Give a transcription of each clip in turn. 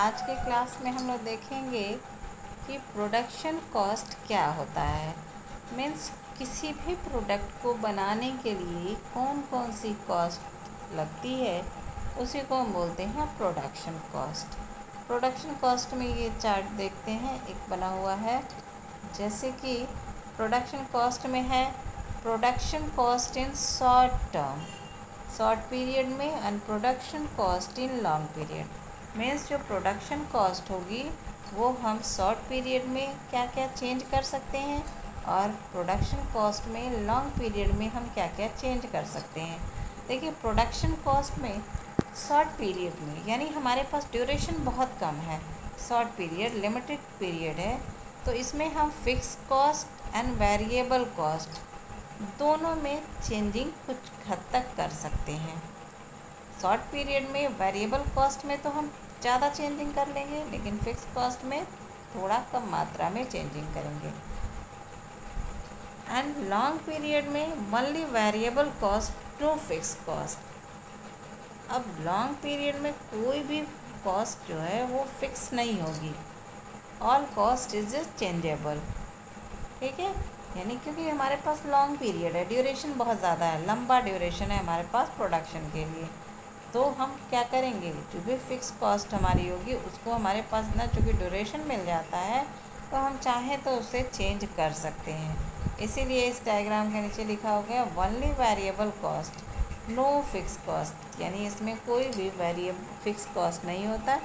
आज के क्लास में हम लोग देखेंगे कि प्रोडक्शन कॉस्ट क्या होता है। मीन्स किसी भी प्रोडक्ट को बनाने के लिए कौन कौन सी कॉस्ट लगती है, उसी को हम बोलते हैं प्रोडक्शन कॉस्ट। प्रोडक्शन कॉस्ट में ये चार्ट देखते हैं, एक बना हुआ है। जैसे कि प्रोडक्शन कॉस्ट में है production cost in short period में and production cost in long period. Means जो प्रोडक्शन कॉस्ट होगी वो हम शॉर्ट पीरियड में क्या क्या चेंज कर सकते हैं और प्रोडक्शन कॉस्ट में लॉन्ग पीरियड में हम क्या क्या चेंज कर सकते हैं। देखिए, प्रोडक्शन कॉस्ट में शॉर्ट पीरियड में यानी हमारे पास ड्यूरेशन बहुत कम है, शॉर्ट पीरियड लिमिटेड पीरियड है, तो इसमें हम fix cost and variable cost दोनों में चेंजिंग कुछ हद तक कर सकते हैं। शॉर्ट पीरियड में वेरिएबल कॉस्ट में तो हम ज़्यादा चेंजिंग कर लेंगे, लेकिन फिक्स कॉस्ट में थोड़ा कम मात्रा में चेंजिंग करेंगे। एंड लॉन्ग पीरियड में only variable cost to fix cost. अब लॉन्ग पीरियड में कोई भी कॉस्ट जो है वो फिक्स नहीं होगी, ऑल कॉस्ट इज चेंजेबल। ठीक है, यानी क्योंकि हमारे पास लॉन्ग पीरियड है, ड्यूरेशन बहुत ज़्यादा है, लंबा ड्यूरेशन है हमारे पास प्रोडक्शन के लिए, तो हम क्या करेंगे, जो भी फिक्स कॉस्ट हमारी होगी उसको हमारे पास ना चूँकि ड्यूरेशन मिल जाता है तो हम चाहें तो उसे चेंज कर सकते हैं। इसीलिए इस डायग्राम के नीचे लिखा हो गया only variable cost no fix cost, यानी इसमें कोई भी फिक्स कॉस्ट नहीं होता।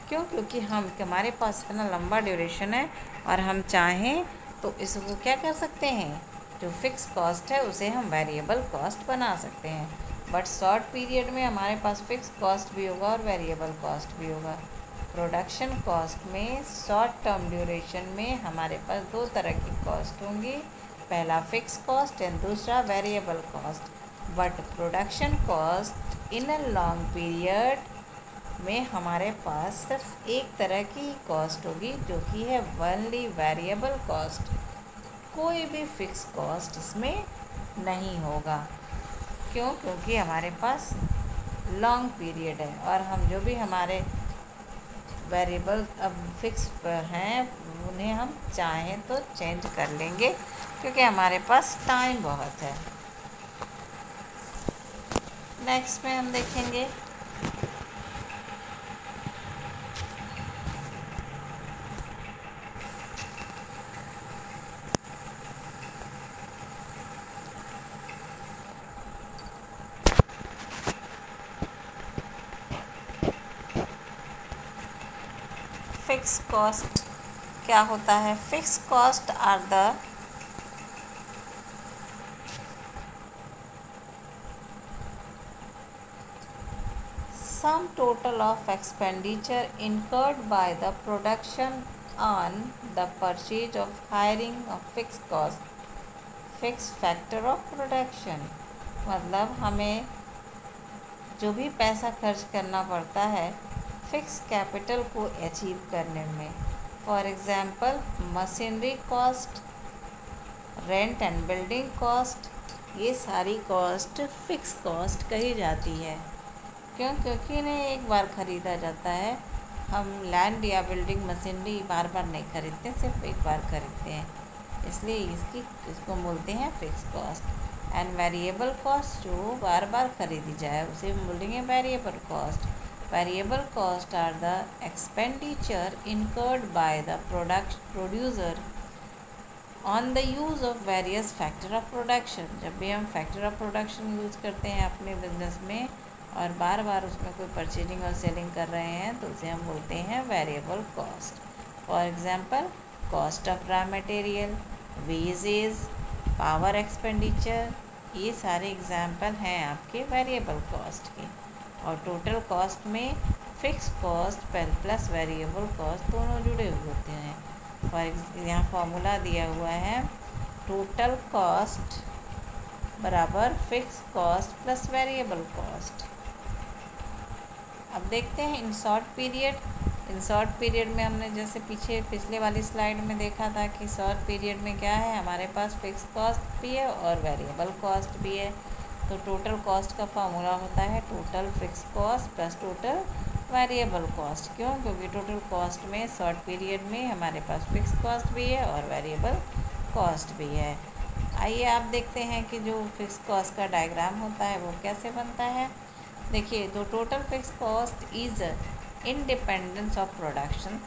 क्यों? क्योंकि हमारे पास इतना लंबा ड्यूरेशन है और हम चाहें तो इसको क्या कर सकते हैं, जो फिक्स कॉस्ट है उसे हम वेरिएबल कॉस्ट बना सकते हैं। बट शॉर्ट पीरियड में हमारे पास फिक्स कॉस्ट भी होगा और वेरिएबल कॉस्ट भी होगा। प्रोडक्शन कॉस्ट में शॉर्ट टर्म ड्यूरेशन में हमारे पास दो तरह की कॉस्ट होंगी, पहला फिक्स कॉस्ट एंड दूसरा variable cost. But production cost in a long period में हमारे पास सिर्फ एक तरह की कॉस्ट होगी, जो कि है ओनली वेरिएबल कॉस्ट। कोई भी फिक्स कॉस्ट इसमें नहीं होगा। क्यों? क्योंकि हमारे पास लॉन्ग पीरियड है और हम जो भी हमारे वेरिएबल अब फिक्स हैं उन्हें हम चाहें तो चेंज कर लेंगे, क्योंकि हमारे पास टाइम बहुत है। नेक्स्ट में हम देखेंगे फिक्स कॉस्ट क्या होता है। Fix cost are the sum total of expenditure incurred by the production on the purchase of hiring of fixed cost fixed factor of production। मतलब हमें जो भी पैसा खर्च करना पड़ता है फिक्स कैपिटल को अचीव करने में, for example machinery cost, rent and building cost, ये सारी कॉस्ट फिक्स कॉस्ट कही जाती है। क्यों? क्योंकि इन्हें एक बार ख़रीदा जाता है। हम लैंड या बिल्डिंग मशीनरी बार बार नहीं खरीदते, सिर्फ एक बार खरीदते हैं, इसलिए इसको बोलते हैं fix cost. And variable cost जो बार बार खरीदी जाए उसे हम बोलेंगे variable cost. Variable cost are the expenditure incurred by the producer on the use of various factor of production. जब भी हम फैक्टर ऑफ प्रोडक्शन यूज़ करते हैं अपने बिजनेस में और बार बार उसमें कोई परचेजिंग और सेलिंग कर रहे हैं तो उसे हम बोलते हैं variable cost. For example cost of raw material, wages, power expenditure, ये सारे एग्जांपल हैं आपके वेरिएबल कॉस्ट के। और टोटल कॉस्ट में fix cost plus variable cost दोनों जुड़े हुए होते हैं। और यहाँ फॉर्मूला दिया हुआ है, टोटल कॉस्ट बराबर fix cost plus variable cost. अब देखते हैं इन शॉर्ट पीरियड में हमने जैसे पिछले वाली स्लाइड में देखा था कि शॉर्ट पीरियड में क्या है, हमारे पास फिक्स कॉस्ट भी है और वेरिएबल कॉस्ट भी है। तो टोटल कॉस्ट का फॉर्मूला होता है total fix cost plus total variable cost. क्यों? क्योंकि टोटल कॉस्ट में शॉर्ट पीरियड में हमारे पास फिक्स कॉस्ट भी है और वेरिएबल कॉस्ट भी है। आइए आप देखते हैं कि जो फिक्स कॉस्ट का डायग्राम होता है वो कैसे बनता है। देखिए, जो total fix cost is independence of production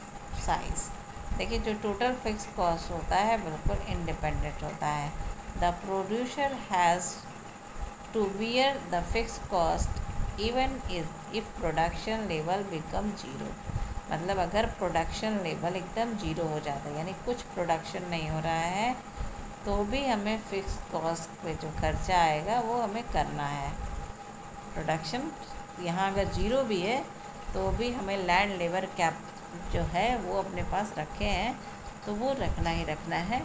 size. देखिए, जो टोटल फिक्स कॉस्ट होता है बिल्कुल इंडिपेंडेंट होता है। The producer has to bear the fix cost even if production level become zero. मतलब अगर प्रोडक्शन लेवल एकदम ज़ीरो हो जाता है, यानी कुछ प्रोडक्शन नहीं हो रहा है, तो भी हमें फिक्स कॉस्ट पे जो खर्चा आएगा वो हमें करना है। प्रोडक्शन यहाँ अगर ज़ीरो भी है तो भी हमें लैंड लेबर कैप जो है वो अपने पास रखे हैं, तो वो रखना ही रखना है।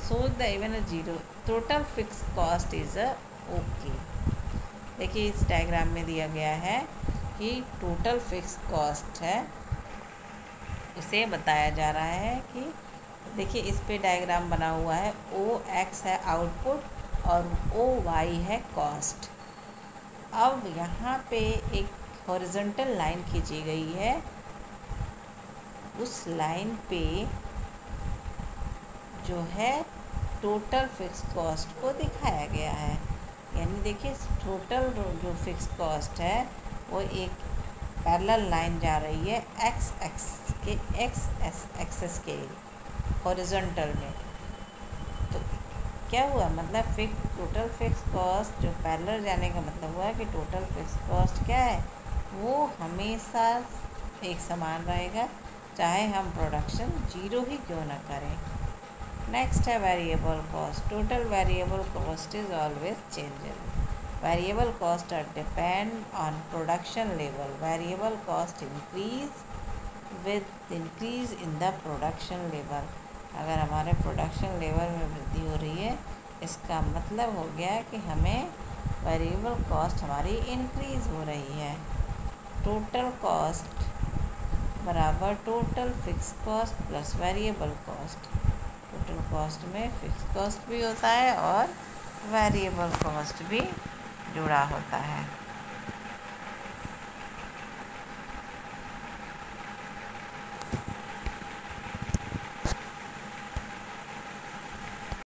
So the even a zero total fix cost is a okay. देखिए, इस डायग्राम में दिया गया है कि टोटल फिक्स कॉस्ट है, उसे बताया जा रहा है कि देखिए इस पे डायग्राम बना हुआ है। ओ एक्स है आउटपुट और ओ वाई है कॉस्ट। अब यहाँ पे एक हॉरिजॉन्टल लाइन खींची गई है, उस लाइन पे जो है टोटल फिक्स कॉस्ट को दिखाया गया है। यानी देखिए, टोटल जो फिक्स कॉस्ट है वो एक पैरेलल लाइन जा रही है एक्स एक्सेस के हॉरिजॉन्टल में। तो क्या हुआ, मतलब टोटल फिक्स कॉस्ट जो पैरेलल जाने का मतलब हुआ कि टोटल फिक्स कॉस्ट क्या है, वो हमेशा एक समान रहेगा, चाहे हम प्रोडक्शन ज़ीरो ही क्यों ना करें। नेक्स्ट है variable cost. Total variable cost is always changeable. Variable cost are depend on production level. Variable cost increase with increase in the production level. अगर हमारे प्रोडक्शन लेवल में वृद्धि हो रही है, इसका मतलब हो गया कि हमें वेरिएबल कॉस्ट हमारी इंक्रीज़ हो रही है। टोटल कॉस्ट बराबर total fix cost plus variable cost. Total cost में फिक्स कॉस्ट भी होता है और वेरिएबल कॉस्ट भी जुड़ा होता है।